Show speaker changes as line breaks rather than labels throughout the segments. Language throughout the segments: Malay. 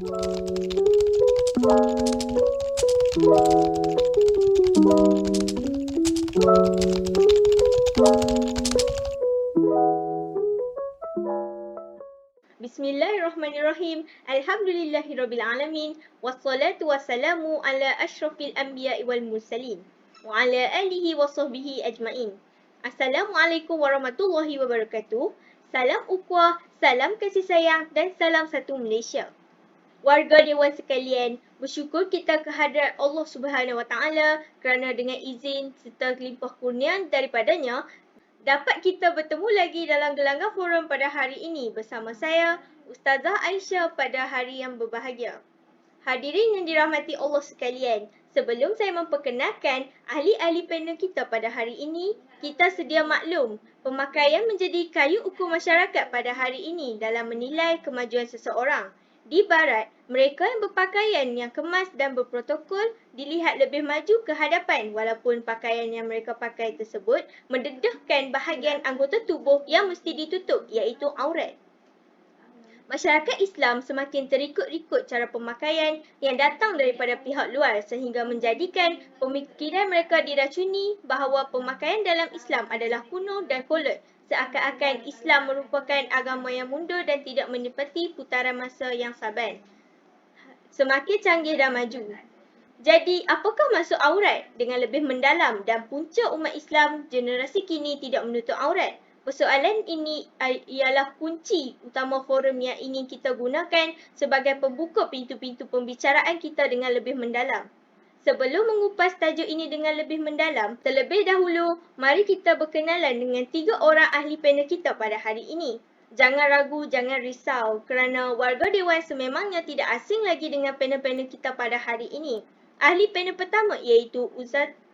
Bismillahirrahmanirrahim. Alhamdulillahirrabbilalamin. Wassalatu wassalamu ala ashrafil anbiya'i wal mursalin. Wa ala alihi wa sahbihi ajma'in. Assalamualaikum warahmatullahi wabarakatuh. Salam ukhuwah, salam kasih sayang dan salam satu Malaysia. Warga Dewan sekalian, bersyukur kita kehadrat Allah Subhanahu Wa Taala kerana dengan izin serta limpah kurnia daripadanya, dapat kita bertemu lagi dalam gelanggang forum pada hari ini bersama saya, Ustazah Aisyah pada hari yang berbahagia. Hadirin yang dirahmati Allah sekalian, sebelum saya memperkenalkan ahli-ahli panel kita pada hari ini, kita sedia maklum, pemakaian menjadi kayu ukur masyarakat pada hari ini dalam menilai kemajuan seseorang. Di barat, mereka yang berpakaian yang kemas dan berprotokol dilihat lebih maju ke hadapan walaupun pakaian yang mereka pakai tersebut mendedahkan bahagian anggota tubuh yang mesti ditutup iaitu aurat. Masyarakat Islam semakin terikut-ikut cara pemakaian yang datang daripada pihak luar sehingga menjadikan pemikiran mereka diracuni bahawa pemakaian dalam Islam adalah kuno dan kolot, seakan-akan Islam merupakan agama yang mundur dan tidak menepati putaran masa yang saban. Semakin canggih dan maju. Jadi, apakah maksud aurat dengan lebih mendalam dan punca umat Islam generasi kini tidak menutup aurat? Persoalan ini ialah kunci utama forum yang ingin kita gunakan sebagai pembuka pintu-pintu pembicaraan kita dengan lebih mendalam. Sebelum mengupas tajuk ini dengan lebih mendalam, terlebih dahulu, mari kita berkenalan dengan 3 orang ahli panel kita pada hari ini. Jangan ragu, jangan risau kerana warga Dewan sememangnya tidak asing lagi dengan panel-panel kita pada hari ini. Ahli panel pertama iaitu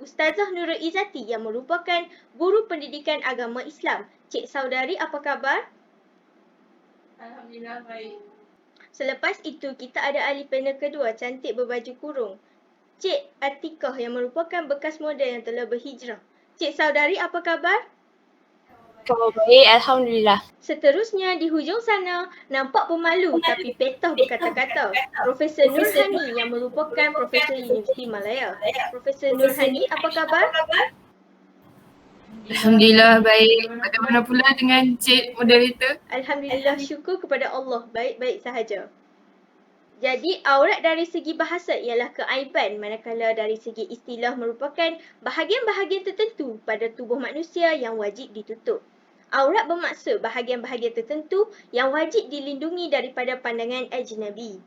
Ustazah Nurul Izzati yang merupakan guru pendidikan agama Islam. Cik Saudari, apa khabar?
Alhamdulillah baik.
Selepas itu, kita ada ahli panel kedua, cantik berbaju kurung, Cik Atikah yang merupakan bekas model yang telah berhijrah. Cik Saudari, apa khabar?
Khabar baik, Alhamdulillah.
Seterusnya, di hujung sana, nampak pemalu tapi petah berkata-kata, Profesor Nurhani yang merupakan Profesor Universiti Malaya. Profesor Nurhani, apa khabar?
Alhamdulillah baik. Bagaimana pula dengan Cik Moderator?
Alhamdulillah, syukur kepada Allah, baik-baik sahaja. Jadi, aurat dari segi bahasa ialah keaiban, manakala dari segi istilah merupakan bahagian-bahagian tertentu pada tubuh manusia yang wajib ditutup. Aurat bermaksud bahagian-bahagian tertentu yang wajib dilindungi daripada pandangan ajnabi.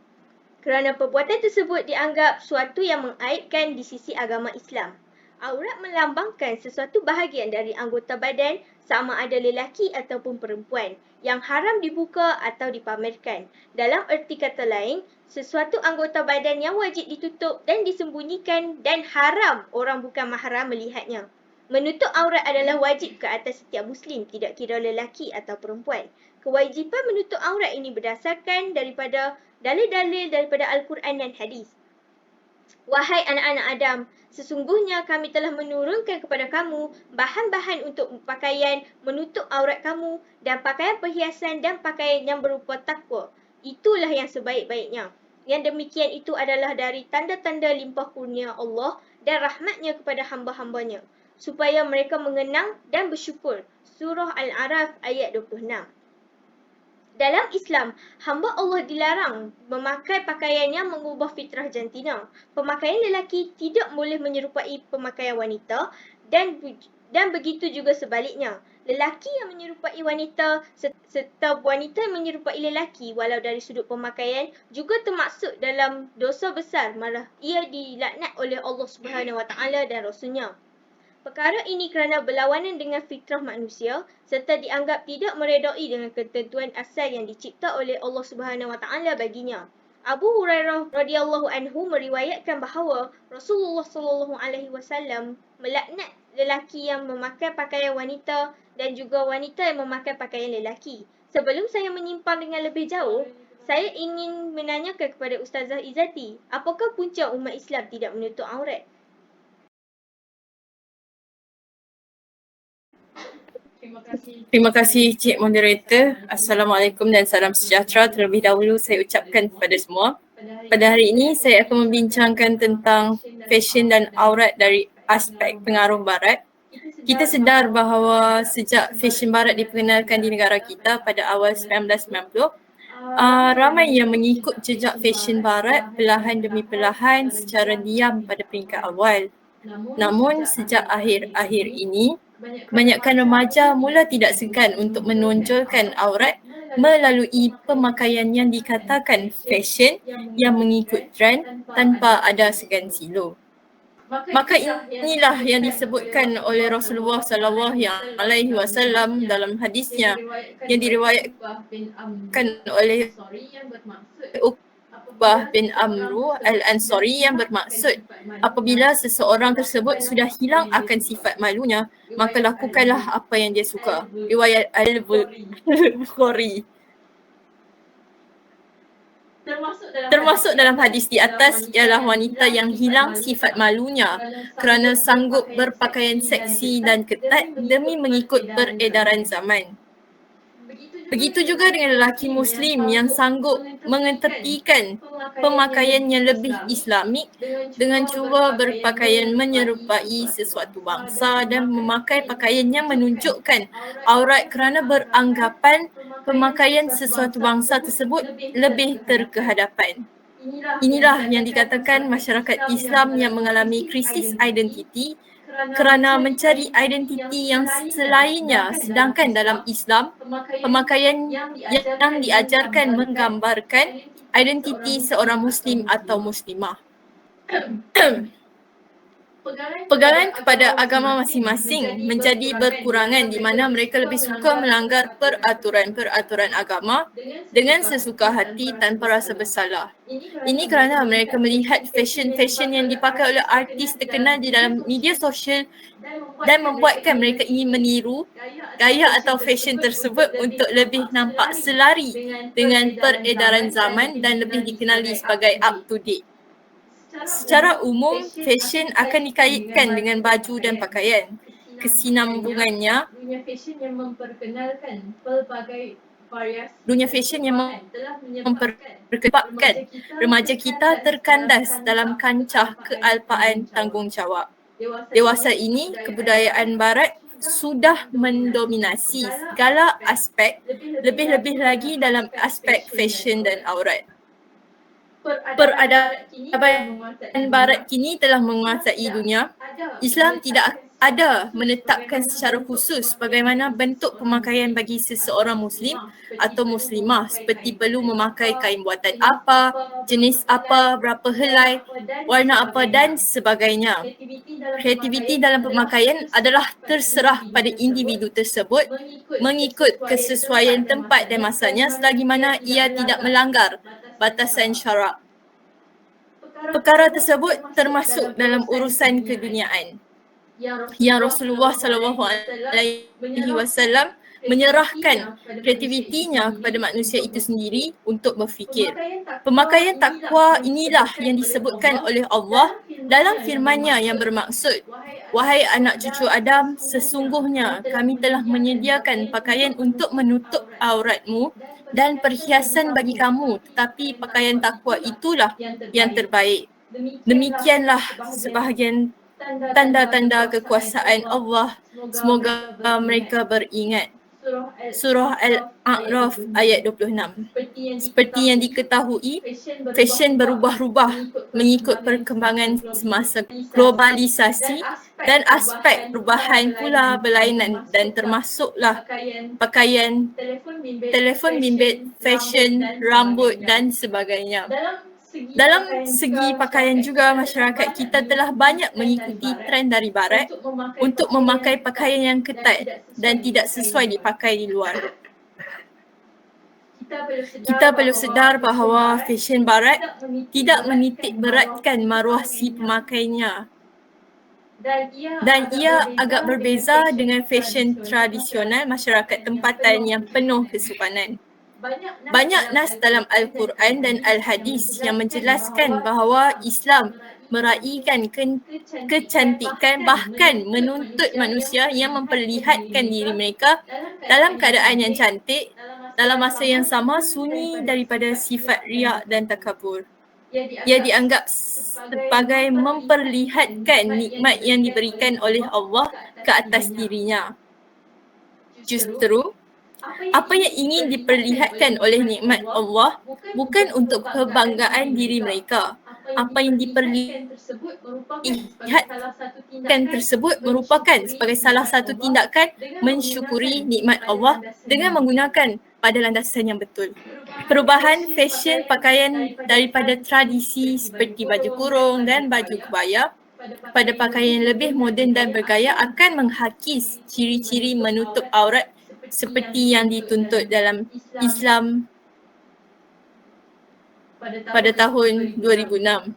Kerana perbuatan tersebut dianggap suatu yang mengaibkan di sisi agama Islam. Aurat melambangkan sesuatu bahagian dari anggota badan sama ada lelaki ataupun perempuan yang haram dibuka atau dipamerkan. Dalam erti kata lain, sesuatu anggota badan yang wajib ditutup dan disembunyikan dan haram orang bukan mahram melihatnya. Menutup aurat adalah wajib ke atas setiap Muslim, tidak kira lelaki atau perempuan. Kewajipan menutup aurat ini berdasarkan daripada dalil-dalil daripada Al-Quran dan Hadis. Wahai anak-anak Adam, sesungguhnya kami telah menurunkan kepada kamu bahan-bahan untuk pakaian menutup aurat kamu dan pakaian perhiasan dan pakaian yang berupa takwa. Itulah yang sebaik-baiknya. Yang demikian itu adalah dari tanda-tanda limpah kurnia Allah dan rahmatnya kepada hamba-hambanya, supaya mereka mengenang dan bersyukur. Surah Al-A'raf ayat 26. Dalam Islam, hamba Allah dilarang memakai pakaian yang mengubah fitrah jantina. Pemakaian lelaki tidak boleh menyerupai pemakaian wanita dan begitu juga sebaliknya. Lelaki yang menyerupai wanita serta wanita yang menyerupai lelaki walau dari sudut pemakaian juga termaksud dalam dosa besar, malah ia dilaknat oleh Allah Subhanahu Wa Taala dan Rasulnya. Perkara ini kerana berlawanan dengan fitrah manusia serta dianggap tidak meredai dengan ketentuan asal yang dicipta oleh Allah Subhanahu Wa Taala baginya. Abu Hurairah radhiyallahu anhu meriwayatkan bahawa Rasulullah sallallahu alaihi wasallam melaknat lelaki yang memakai pakaian wanita dan juga wanita yang memakai pakaian lelaki. Sebelum saya menyimpang dengan lebih jauh, saya ingin menanyakan kepada Ustazah Izzati, apakah punca umat Islam tidak menutup aurat?
Terima kasih Cik Moderator. Assalamualaikum dan salam sejahtera terlebih dahulu saya ucapkan kepada semua. Pada hari ini saya akan membincangkan tentang fashion dan aurat dari aspek pengaruh barat. Kita sedar bahawa sejak fashion barat diperkenalkan di negara kita pada awal 1990, ramai yang mengikut jejak fashion barat perlahan demi perlahan secara diam pada peringkat awal. Namun sejak akhir-akhir ini, kebanyakan remaja mula tidak segan untuk menonjolkan aurat melalui pemakaian yang dikatakan fashion yang mengikut trend tanpa ada segan silu. Maka inilah yang disebutkan oleh Rasulullah SAW dalam hadisnya yang diriwayatkan oleh Uqbah bin Amru al-Ansari yang bermaksud, apabila seseorang tersebut sudah hilang akan sifat malunya, maka lakukanlah apa yang dia suka. Riwayat Al-Bukhari. Termasuk dalam hadis di atas ialah wanita yang hilang sifat malunya kerana sanggup berpakaian seksi dan ketat demi mengikut peredaran zaman. Begitu juga dengan lelaki Muslim yang sanggup mengetepikan pemakaian yang lebih Islamik dengan cuba berpakaian menyerupai sesuatu bangsa dan memakai pakaian yang menunjukkan aurat kerana beranggapan pemakaian sesuatu bangsa tersebut lebih terkehadapan. Inilah yang dikatakan masyarakat Islam yang mengalami krisis identiti kerana mencari identiti yang selainnya, sedangkan dalam Islam, pemakaian yang diajarkan menggambarkan identiti seorang Muslim atau Muslimah. Pegangan kepada agama masing-masing menjadi berkurangan di mana mereka lebih suka melanggar peraturan-peraturan agama dengan sesuka hati tanpa rasa bersalah. Ini kerana mereka melihat fashion-fashion yang dipakai oleh artis terkenal di dalam media sosial dan membuatkan mereka ingin meniru gaya atau fashion tersebut untuk lebih nampak selari dengan peredaran zaman dan lebih dikenali sebagai up to date. Secara umum, fashion akan dikaitkan dengan baju dan pakaian. Kesinambungannya, dunia fashion yang memperkebabkan remaja kita terkandas dalam kancah kealpaan tanggungjawab. Dewasa ini, kebudayaan barat sudah mendominasi segala aspek, lebih-lebih lagi dalam aspek fashion dan aurat. Peradaban barat kini telah menguasai dunia. Islam tidak ada menetapkan secara khusus bagaimana bentuk pemakaian bagi seseorang Muslim atau Muslimah, seperti perlu memakai kain buatan apa, jenis apa, berapa helai, warna apa dan sebagainya. Kreativiti dalam pemakaian adalah terserah pada individu tersebut mengikut kesesuaian tempat dan masanya selagi mana ia tidak melanggar batasan syarak. Perkara tersebut termasuk dalam urusan keduniaan yang Rasulullah SAW menyerahkan kreativitinya kepada manusia itu sendiri untuk berfikir. Pemakaian takwa inilah yang disebutkan oleh Allah dalam firman-Nya yang bermaksud, "Wahai anak cucu Adam, sesungguhnya kami telah menyediakan pakaian untuk menutup auratmu dan perhiasan bagi kamu, tetapi pakaian takwa itulah yang terbaik." Demikianlah sebahagian tanda-tanda kekuasaan Allah. Semoga mereka beringat. Surah Al-A'raf ayat 26. Seperti yang diketahui, fashion berubah-ubah mengikut perkembangan semasa globalisasi dan aspek perubahan pula berlainan dan termasuklah pakaian, telefon bimbit, fashion, rambut dan sebagainya. Dalam segi pakaian juga, masyarakat kita telah banyak mengikuti trend dari barat untuk memakai pakaian yang ketat dan tidak sesuai dipakai di luar. Kita perlu sedar bahawa fashion barat tidak menitik beratkan maruah si pemakainya dan ia agak berbeza dengan fashion tradisional masyarakat tempatan yang penuh kesopanan. Banyak nas dalam Al-Quran dan Al-Hadis yang menjelaskan bahawa Islam meraihkan kecantikan, bahkan menuntut manusia yang memperlihatkan diri mereka dalam keadaan yang cantik dalam masa yang sama sunyi daripada sifat riak dan takabur. Ia dianggap sebagai memperlihatkan nikmat yang diberikan oleh Allah ke atas dirinya. Justru, apa yang ingin diperlihatkan oleh nikmat Allah bukan untuk kebanggaan diri mereka. Apa yang diperlihatkan tersebut merupakan sebagai salah satu tindakan mensyukuri nikmat Allah dengan menggunakan pada landasan yang betul. Perubahan fashion pakaian daripada tradisi seperti baju kurung dan baju kebaya pada pakaian yang lebih moden dan bergaya akan menghakis ciri-ciri menutup aurat seperti yang dituntut dalam Islam pada tahun 2006.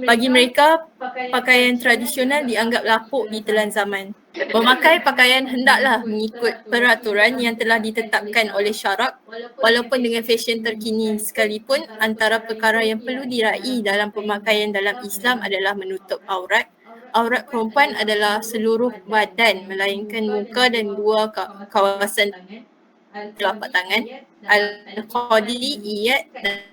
Bagi mereka, pakaian tradisional dianggap lapuk di telan zaman. Memakai pakaian hendaklah mengikut peraturan yang telah ditetapkan oleh syarak, walaupun dengan fashion terkini sekalipun. Antara perkara yang perlu diraih dalam pemakaian dalam Islam adalah menutup aurat. Aurat perempuan adalah seluruh badan melainkan muka dan dua kawasan telapak tangan. Al-Qadi, Iyad dan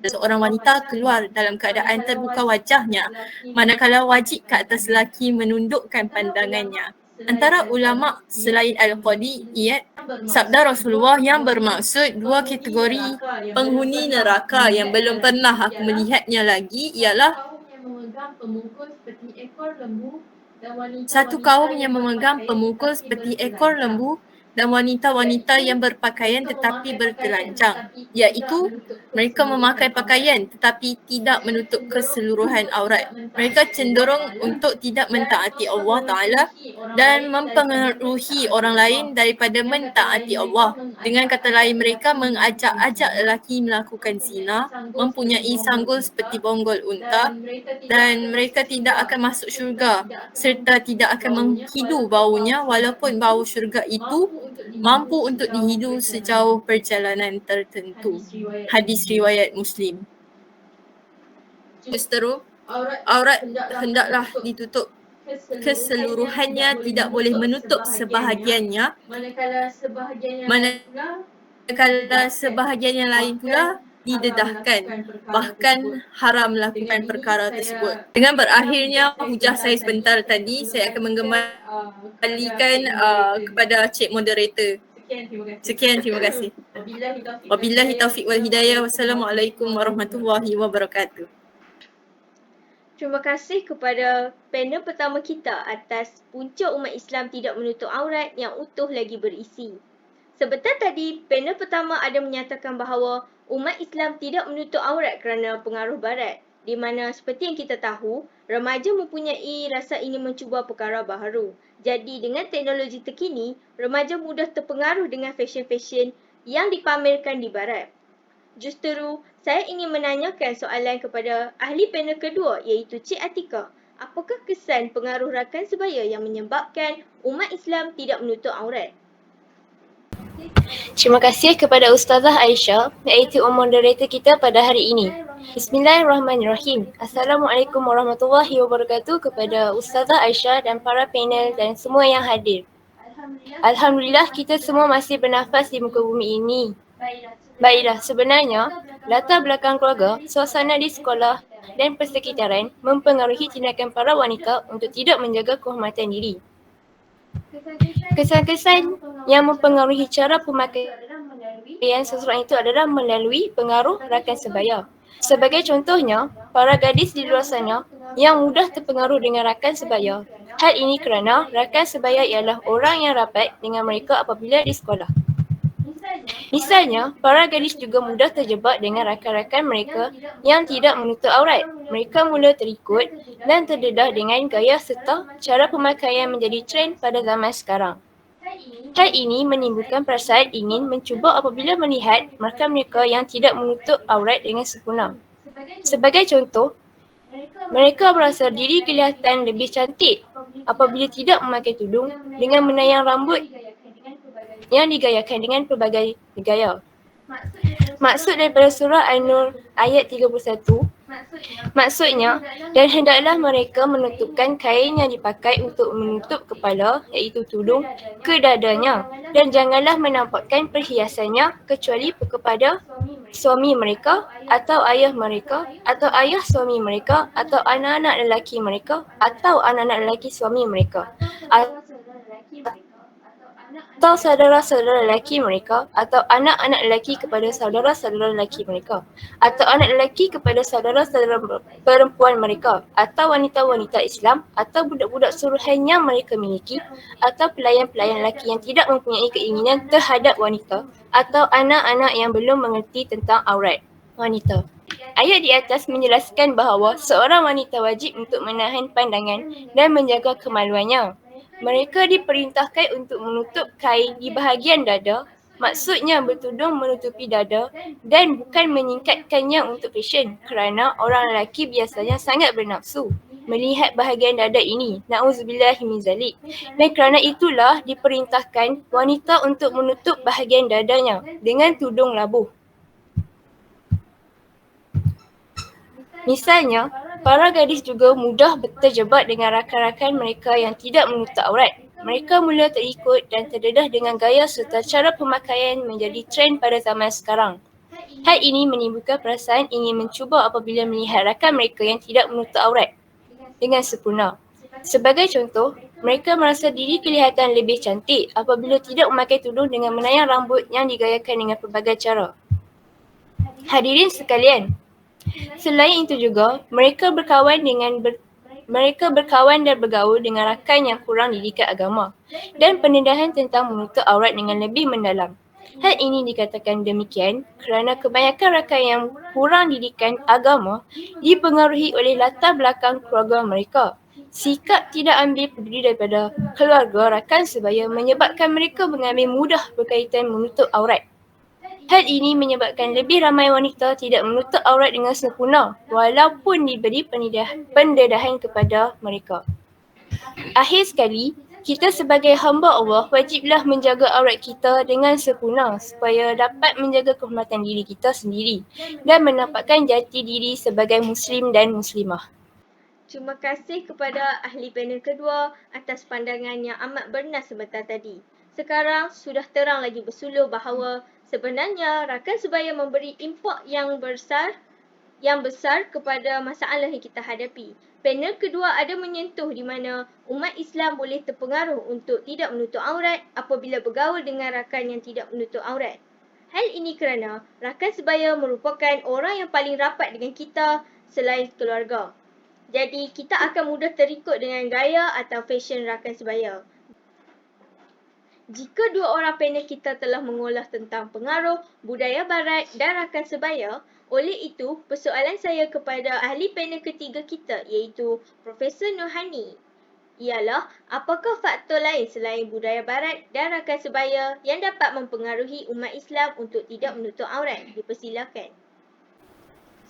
seorang wanita keluar dalam keadaan terbuka wajahnya, manakala wajib ke atas lelaki menundukkan pandangannya. Antara ulama selain Al-Qadi, Iyad, sabda Rasulullah yang bermaksud dua kategori penghuni neraka yang belum pernah aku melihatnya lagi ialah satu kaum yang memegang pemukul seperti ekor lembu dan wanita-wanita yang berpakaian tetapi bertelanjang, iaitu mereka memakai pakaian tetapi tidak menutup keseluruhan aurat. Mereka cenderung untuk tidak mentaati Allah Ta'ala dan mempengaruhi orang lain daripada mentaati Allah. Dengan kata lain, mereka mengajak-ajak lelaki melakukan zina, mempunyai sanggul seperti bonggol unta, dan mereka tidak akan masuk syurga serta tidak akan menghidu baunya walaupun bau syurga itu mampu untuk dihidu sejauh perjalanan tertentu. Hadis riwayat Muslim. Seterusnya, aurat hendaklah ditutup keseluruhannya, tidak boleh menutup sebahagiannya, manakala sebahagian yang lain pula didedahkan, bahkan haram melakukan perkara tersebut. Dengan berakhirnya hujah saya sebentar tadi, saya akan mengembalikan kepada Cik Moderator. Sekian, terima kasih. Wabillahi taufiq wal hidayah. Wassalamualaikum warahmatullahi wabarakatuh.
Terima kasih kepada panel pertama kita atas punca umat Islam tidak menutup aurat yang utuh lagi berisi. Sebentar tadi, panel pertama ada menyatakan bahawa umat Islam tidak menutup aurat kerana pengaruh barat, di mana seperti yang kita tahu, remaja mempunyai rasa ingin mencuba perkara baharu. Jadi dengan teknologi terkini, remaja mudah terpengaruh dengan fashion-fashion yang dipamerkan di barat. Justru, saya ingin menanyakan soalan kepada ahli panel kedua iaitu Cik Atikah. Apakah kesan pengaruh rakan sebaya yang menyebabkan umat Islam tidak menutup aurat?
Terima kasih kepada Ustazah Aisyah iaitu moderator kita pada hari ini. Bismillahirrahmanirrahim. Assalamualaikum warahmatullahi wabarakatuh kepada Ustazah Aisyah dan para panel dan semua yang hadir. Alhamdulillah kita semua masih bernafas di muka bumi ini. Baiklah, sebenarnya latar belakang keluarga, suasana di sekolah dan persekitaran mempengaruhi tindakan para wanita untuk tidak menjaga kehormatan diri. Kesan-kesan yang mempengaruhi cara pemakaian seseorang itu adalah melalui pengaruh rakan sebaya. Sebagai contohnya, para gadis di luar sana yang mudah terpengaruh dengan rakan sebaya. Hal ini kerana rakan sebaya ialah orang yang rapat dengan mereka apabila di sekolah. Misalnya, para gadis juga mudah terjebak dengan rakan-rakan mereka yang tidak menutup aurat. Mereka mula terikut dan terdedah dengan gaya serta cara pemakaian menjadi trend pada zaman sekarang. Hal ini menimbulkan perasaan ingin mencuba apabila melihat rakan mereka yang tidak menutup aurat dengan sempurna. Sebagai contoh, mereka merasa diri kelihatan lebih cantik apabila tidak memakai tudung dengan menayang rambut yang digayakan dengan pelbagai gaya. Maksud daripada surah An-Nur ayat 31, Maksudnya, dan hendaklah mereka menutupkan kain yang dipakai untuk menutup kepala, iaitu tudung, ke dadanya, dan janganlah menampakkan perhiasannya kecuali kepada suami mereka atau ayah mereka atau ayah suami mereka atau anak-anak lelaki mereka atau anak-anak lelaki suami mereka atau saudara-saudara lelaki mereka atau anak-anak lelaki kepada saudara-saudara lelaki mereka atau anak lelaki kepada saudara-saudara perempuan mereka atau wanita-wanita Islam atau budak-budak suruhan yang mereka miliki atau pelayan-pelayan lelaki yang tidak mempunyai keinginan terhadap wanita atau anak-anak yang belum mengerti tentang aurat wanita. Ayat di atas menjelaskan bahawa seorang wanita wajib untuk menahan pandangan dan menjaga kemaluannya. Mereka diperintahkan untuk menutup kain di bahagian dada, maksudnya bertudung menutupi dada dan bukan menyingkatkannya untuk fashion kerana orang lelaki biasanya sangat bernafsu melihat bahagian dada ini. Na'udzubillahi min zalik. Dan kerana itulah diperintahkan wanita untuk menutup bahagian dadanya dengan tudung labuh. Misalnya, para gadis juga mudah terjebak dengan rakan-rakan mereka yang tidak menutup aurat. Mereka mula terikut dan terdedah dengan gaya serta cara pemakaian menjadi trend pada zaman sekarang. Hal ini menimbulkan perasaan ingin mencuba apabila melihat rakan mereka yang tidak menutup aurat dengan sempurna. Sebagai contoh, mereka merasa diri kelihatan lebih cantik apabila tidak memakai tudung dengan menayang rambut yang digayakan dengan pelbagai cara. Hadirin sekalian, selain itu juga, mereka berkawan dan bergaul dengan rakan yang kurang didikan agama dan pendedahan tentang menutup aurat dengan lebih mendalam. Hal ini dikatakan demikian kerana kebanyakan rakan yang kurang didikan agama dipengaruhi oleh latar belakang keluarga mereka. Sikap tidak ambil peduli daripada keluarga rakan sebaya menyebabkan mereka mengambil mudah berkaitan menutup aurat. Hal ini menyebabkan lebih ramai wanita tidak menutup aurat dengan sempurna walaupun diberi pendedahan kepada mereka. Akhir sekali, kita sebagai hamba Allah wajiblah menjaga aurat kita dengan sempurna supaya dapat menjaga kehormatan diri kita sendiri dan menampakkan jati diri sebagai Muslim dan Muslimah.
Terima kasih kepada ahli panel kedua atas pandangan yang amat bernas sebentar tadi. Sekarang sudah terang lagi bersuluh bahawa sebenarnya rakan sebaya memberi impak yang besar kepada masalah yang kita hadapi. Panel kedua ada menyentuh di mana umat Islam boleh terpengaruh untuk tidak menutup aurat apabila bergaul dengan rakan yang tidak menutup aurat. Hal ini kerana rakan sebaya merupakan orang yang paling rapat dengan kita selain keluarga. Jadi kita akan mudah terikut dengan gaya atau fashion rakan sebaya. Jika dua orang panel kita telah mengolah tentang pengaruh budaya barat dan rakan sebaya, oleh itu persoalan saya kepada ahli panel ketiga kita iaitu Profesor Nurhani ialah apakah faktor lain selain budaya barat dan rakan sebaya yang dapat mempengaruhi umat Islam untuk tidak menutup aurat? Dipersilakan.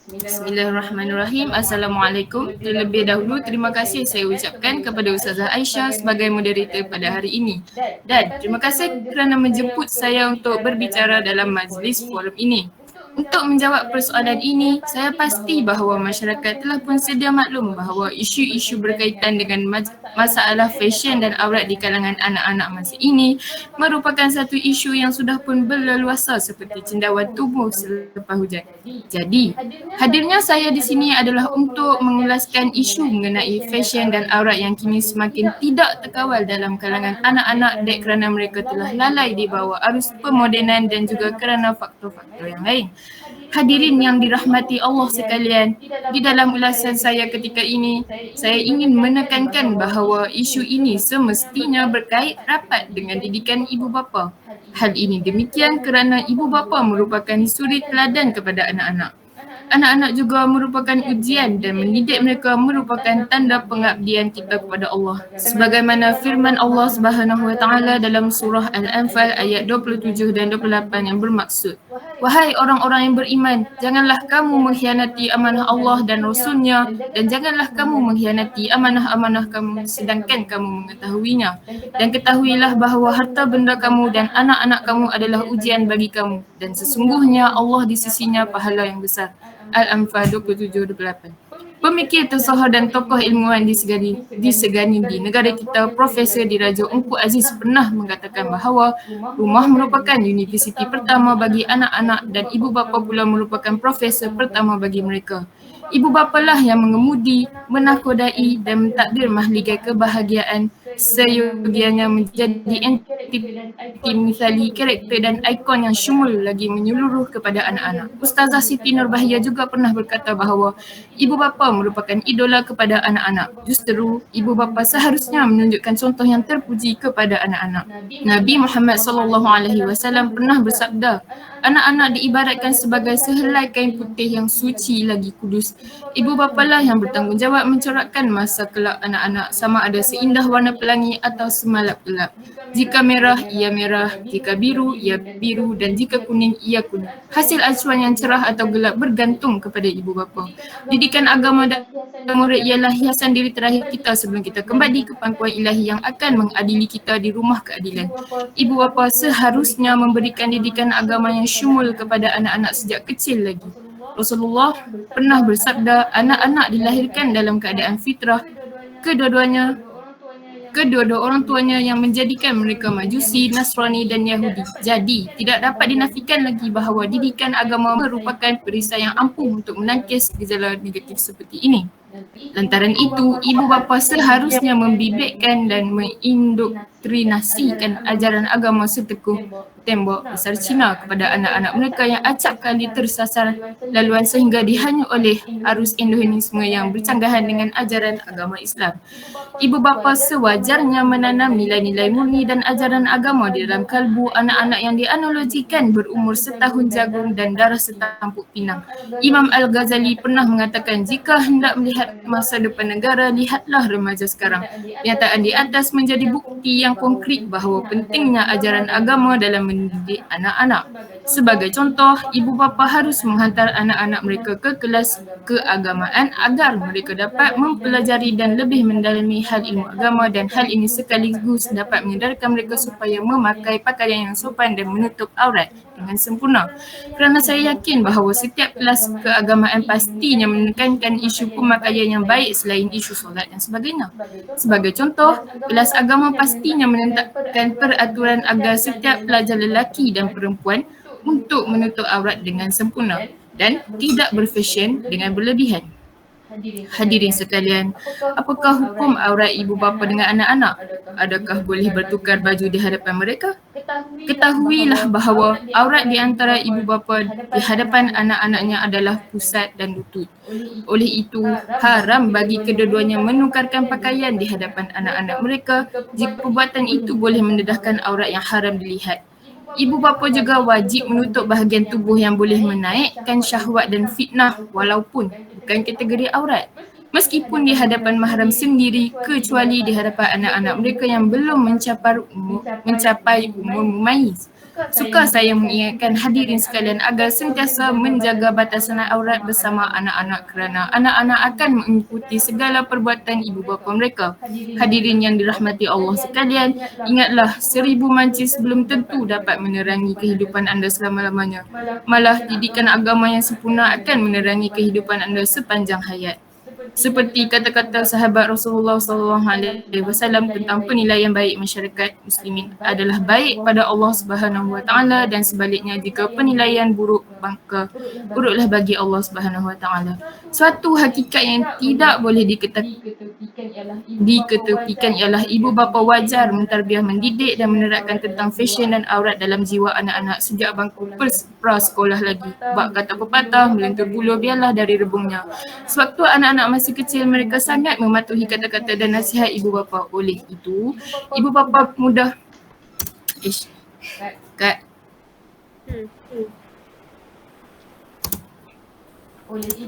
Bismillahirrahmanirrahim. Assalamualaikum. Terlebih dahulu terima kasih saya ucapkan kepada Ustazah Aisyah sebagai moderator pada hari ini. Dan terima kasih kerana menjemput saya untuk berbicara dalam majlis forum ini. Untuk menjawab persoalan ini, saya pasti bahawa masyarakat telah pun sedia maklum bahawa isu-isu berkaitan dengan masalah fashion dan aurat di kalangan anak-anak masa ini merupakan satu isu yang sudah pun berleluasa seperti cendawan tubuh selepas hujan. Jadi, hadirnya saya di sini adalah untuk mengulaskan isu mengenai fashion dan aurat yang kini semakin tidak terkawal dalam kalangan anak-anak dek kerana mereka telah lalai di bawah arus pemodenan dan juga kerana faktor-faktor yang lain. Hadirin yang dirahmati Allah sekalian, di dalam ulasan saya ketika ini, saya ingin menekankan bahawa isu ini semestinya berkait rapat dengan didikan ibu bapa. Hal ini demikian kerana ibu bapa merupakan suri teladan kepada anak-anak. Anak-anak juga merupakan ujian dan mendidik mereka merupakan tanda pengabdian kita kepada Allah. Sebagaimana firman Allah Subhanahu Wa Taala dalam surah Al-Anfal ayat 27 dan 28 yang bermaksud, "Wahai orang-orang yang beriman, janganlah kamu mengkhianati amanah Allah dan Rasul-Nya dan janganlah kamu mengkhianati amanah-amanah kamu sedangkan kamu mengetahuinya. Dan ketahuilah bahawa harta benda kamu dan anak-anak kamu adalah ujian bagi kamu dan sesungguhnya Allah di sisinya pahala yang besar." Al-Anfal 27-28. Pemikir tersohor dan tokoh ilmuwan disegani di negara kita, Profesor Diraja Ungku Aziz pernah mengatakan bahawa rumah merupakan universiti pertama bagi anak-anak dan ibu bapa pula merupakan profesor pertama bagi mereka. Ibu bapalah yang mengemudi, menakodai dan mentakdir mahligai kebahagiaan seyogianya menjadi entiti misali, karakter dan ikon yang syumul lagi menyeluruh kepada anak-anak. Ustazah Siti Nurbahiyah juga pernah berkata bahawa ibu bapa merupakan idola kepada anak-anak. Justru ibu bapa seharusnya menunjukkan contoh yang terpuji kepada anak-anak. Nabi Muhammad SAW pernah bersabda, anak-anak diibaratkan sebagai sehelai kain putih yang suci lagi kudus. Ibu bapalah yang bertanggungjawab mencorakkan masa kelak anak-anak sama ada seindah warna pelangi atau semalap-gelap. Jika merah, ia merah. Jika biru, ia biru. Dan jika kuning, ia kuning. Hasil acuan yang cerah atau gelap bergantung kepada ibu bapa. Didikan agama dan murid ialah hiasan diri terakhir kita sebelum kita kembali ke pangkuan ilahi yang akan mengadili kita di rumah keadilan. Ibu bapa seharusnya memberikan didikan agama yang syumul kepada anak-anak sejak kecil lagi. Rasulullah pernah bersabda, anak-anak dilahirkan dalam keadaan fitrah, kedua-dua orang tuanya yang menjadikan mereka Majusi, Nasrani dan Yahudi. Jadi, tidak dapat dinafikan lagi bahawa didikan agama merupakan perisai yang ampuh untuk menangkis gejala negatif seperti ini. Lantaran itu, ibu bapa seharusnya membibitkan dan mengindoktrinasikan ajaran agama setekuh tembok besar Cina kepada anak-anak mereka yang acap kali tersasar laluan sehingga dihanyut oleh arus Indonesia yang bercanggahan dengan ajaran agama Islam. Ibu bapa sewajarnya menanam nilai-nilai murni dan ajaran agama di dalam kalbu anak-anak yang dianalogikan berumur setahun jagung dan darah setampuk pinang. Imam Al-Ghazali pernah mengatakan, jika hendak melihat masa depan negara, lihatlah remaja sekarang. Pernyataan di atas menjadi bukti yang konkret bahawa pentingnya ajaran agama dalam mendidik anak-anak. Sebagai contoh, ibu bapa harus menghantar anak-anak mereka ke kelas keagamaan agar mereka dapat mempelajari dan lebih mendalami hal ilmu agama, dan hal ini sekaligus dapat menyedarkan mereka supaya memakai pakaian yang sopan dan menutup aurat dengan sempurna. Kerana saya yakin bahawa setiap kelas keagamaan pastinya menekankan isu pemakaian yang baik selain isu solat dan sebagainya. Sebagai contoh, kelas agama pastinya menetapkan peraturan agar setiap pelajar lelaki dan perempuan untuk menutup aurat dengan sempurna dan tidak berfashion dengan berlebihan. Hadirin sekalian, apakah hukum aurat ibu bapa dengan anak-anak? Adakah boleh bertukar baju di hadapan mereka? Ketahuilah bahawa aurat di antara ibu bapa di hadapan anak-anaknya adalah pusat dan lutut. Oleh itu, haram bagi kedua-duanya menukarkan pakaian di hadapan anak-anak mereka jika perbuatan itu boleh mendedahkan aurat yang haram dilihat. Ibu bapa juga wajib menutup bahagian tubuh yang boleh menaikkan syahwat dan fitnah walaupun bukan kategori aurat. Meskipun di hadapan mahram sendiri, kecuali di hadapan anak-anak mereka yang belum mencapai umur mumayyiz. Suka saya mengingatkan hadirin sekalian agar sentiasa menjaga batasan aurat bersama anak-anak kerana anak-anak akan mengikuti segala perbuatan ibu bapa mereka. Hadirin yang dirahmati Allah sekalian, ingatlah 1000 mancis belum tentu dapat menerangi kehidupan anda selama-lamanya. Malah didikan agama yang sempurna akan menerangi kehidupan anda sepanjang hayat. Seperti kata-kata sahabat Rasulullah SAW tentang penilaian baik masyarakat muslimin adalah baik pada Allah Subhanahu Wa Taala, dan sebaliknya jika penilaian buruk maka buruklah bagi Allah Subhanahu Wa Taala. Suatu hakikat yang tidak boleh diketepikan ialah ibu bapa wajar mentarbiah, mendidik dan menerapkan tentang fashion dan aurat dalam jiwa anak-anak sejak bangku prasekolah lagi. Bak kata pepatah, melentur buluh biarlah dari rebungnya. Sewaktu anak-anak masih kecil, mereka sangat mematuhi kata-kata dan nasihat ibu bapa. Oleh itu, ibu bapa mudah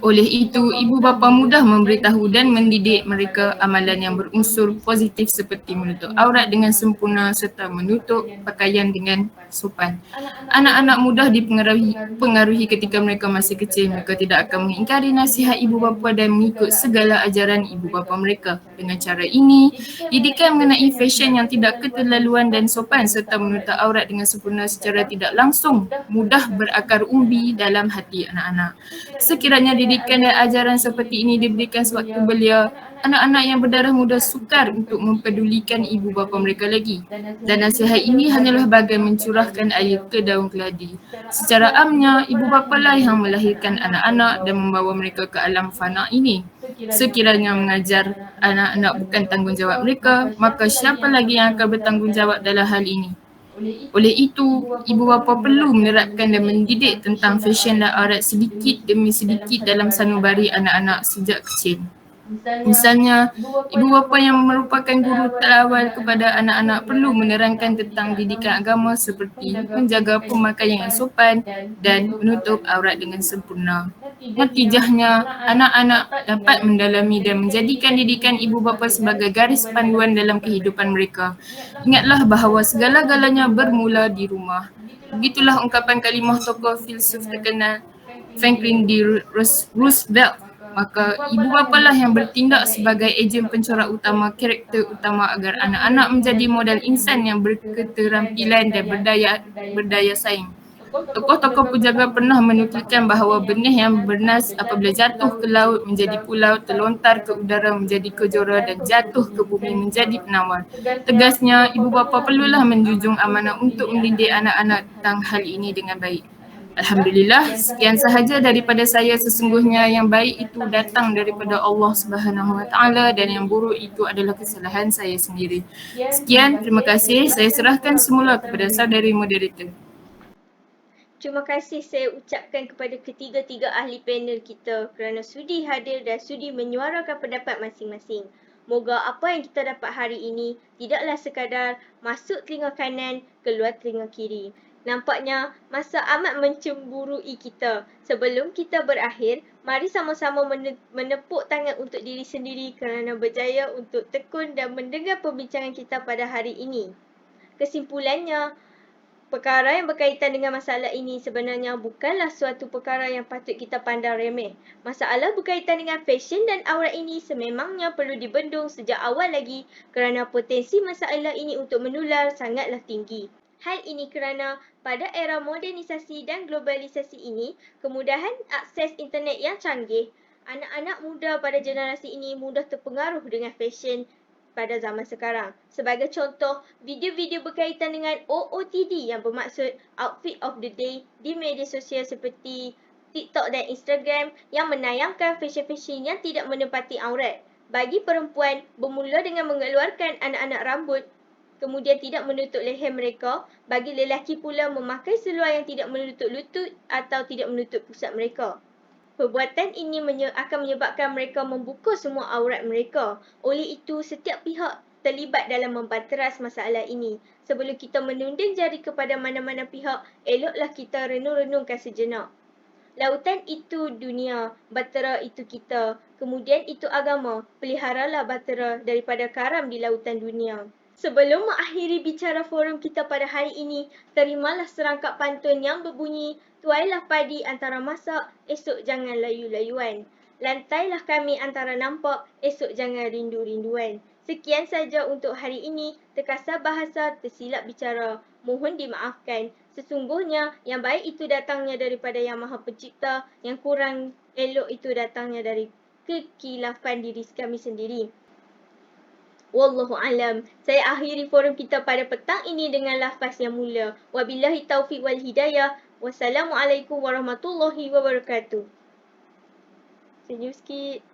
Oleh itu, ibu bapa mudah memberitahu dan mendidik mereka amalan yang berunsur positif seperti menutup aurat dengan sempurna serta menutup pakaian dengan sopan. Anak-anak mudah dipengaruhi ketika mereka masih kecil. Mereka tidak akan mengingkari nasihat ibu bapa dan mengikut segala ajaran ibu bapa mereka. Dengan cara ini, didikan mengenai fashion yang tidak keterlaluan dan sopan serta menutup aurat dengan sempurna secara tidak langsung mudah berakar umbi dalam hati anak-anak. Sekiranya didikan dan ajaran seperti ini diberikan sewaktu belia, anak-anak yang berdarah muda sukar untuk mempedulikan ibu bapa mereka lagi. Dan nasihat ini hanyalah bagai mencurahkan air ke daun keladi. Secara amnya, ibu bapa lah yang melahirkan anak-anak dan membawa mereka ke alam fana ini. Sekiranya mengajar anak-anak bukan tanggungjawab mereka, maka siapa lagi yang akan bertanggungjawab dalam hal ini? Oleh itu, ibu bapa perlu menerapkan dan mendidik tentang fashion dan aurat sedikit demi sedikit dalam sanubari anak-anak sejak kecil. Misalnya, ibu bapa yang merupakan guru terawal kepada anak-anak perlu menerangkan tentang didikan agama seperti menjaga pemakaian yang sopan dan menutup aurat dengan sempurna. Natijahnya, anak-anak dapat mendalami dan menjadikan didikan ibu bapa sebagai garis panduan dalam kehidupan mereka. Ingatlah bahawa segala-galanya bermula di rumah. Begitulah ungkapan kalimah tokoh filsuf terkenal Franklin D. Roosevelt. Maka ibu bapa lah yang bertindak sebagai ejen pencorak utama karakter utama agar anak-anak menjadi model insan yang berketerampilan dan berdaya saing. Tokoh-tokoh pujaga pernah menukilkan bahawa benih yang bernas apabila jatuh ke laut menjadi pulau, terlontar ke udara menjadi kejora dan jatuh ke bumi menjadi penawar. Tegasnya, ibu bapa perlulah menjunjung amanah untuk mendidik anak-anak tentang hal ini dengan baik. Alhamdulillah, sekian sahaja daripada saya. Sesungguhnya yang baik itu datang daripada Allah Subhanahu Wa Taala dan yang buruk itu adalah kesalahan saya sendiri. Sekian, terima kasih. Saya serahkan semula kepada saudari moderator.
Terima kasih saya ucapkan kepada ketiga-tiga ahli panel kita kerana sudi hadir dan sudi menyuarakan pendapat masing-masing. Moga apa yang kita dapat hari ini tidaklah sekadar masuk telinga kanan, keluar telinga kiri. Nampaknya masa amat mencemburui kita. Sebelum kita berakhir, mari sama-sama menepuk tangan untuk diri sendiri kerana berjaya untuk tekun dan mendengar perbincangan kita pada hari ini. Kesimpulannya, perkara yang berkaitan dengan masalah ini sebenarnya bukanlah suatu perkara yang patut kita pandang remeh. Masalah berkaitan dengan fashion dan aurat ini sememangnya perlu dibendung sejak awal lagi kerana potensi masalah ini untuk menular sangatlah tinggi. Hal ini kerana pada era modernisasi dan globalisasi ini, kemudahan akses internet yang canggih, anak-anak muda pada generasi ini mudah terpengaruh dengan fashion pada zaman sekarang. Sebagai contoh, video-video berkaitan dengan OOTD yang bermaksud Outfit of the Day di media sosial seperti TikTok dan Instagram yang menayangkan fashion-fashion yang tidak menepati aurat. Bagi perempuan, bermula dengan mengeluarkan anak-anak rambut, kemudian tidak menutup leher mereka. Bagi lelaki pula memakai seluar yang tidak menutup lutut atau tidak menutup pusat mereka. Perbuatan ini akan menyebabkan mereka membuka semua aurat mereka. Oleh itu, setiap pihak terlibat dalam membanteras masalah ini. Sebelum kita menunding jari kepada mana-mana pihak, eloklah kita renung-renungkan sejenak. Lautan itu dunia, bahtera itu kita. Kemudian itu agama, peliharalah bahtera daripada karam di lautan dunia. Sebelum mengakhiri bicara forum kita pada hari ini, terimalah serangkap pantun yang berbunyi, tuailah padi antara masak, esok jangan layu-layuan. Lantailah kami antara nampak, esok jangan rindu-rinduan. Sekian saja untuk hari ini. Terkasar bahasa, tersilap bicara. Mohon dimaafkan. Sesungguhnya yang baik itu datangnya daripada Yang Maha Pencipta, yang kurang elok itu datangnya dari kekilafan diri kami sendiri. Wallahu alam. Saya akhiri forum kita pada petang ini dengan lafaz yang mulia. Wabillahi taufiq wal hidayah. Wassalamualaikum warahmatullahi wabarakatuh. Senyum sikit.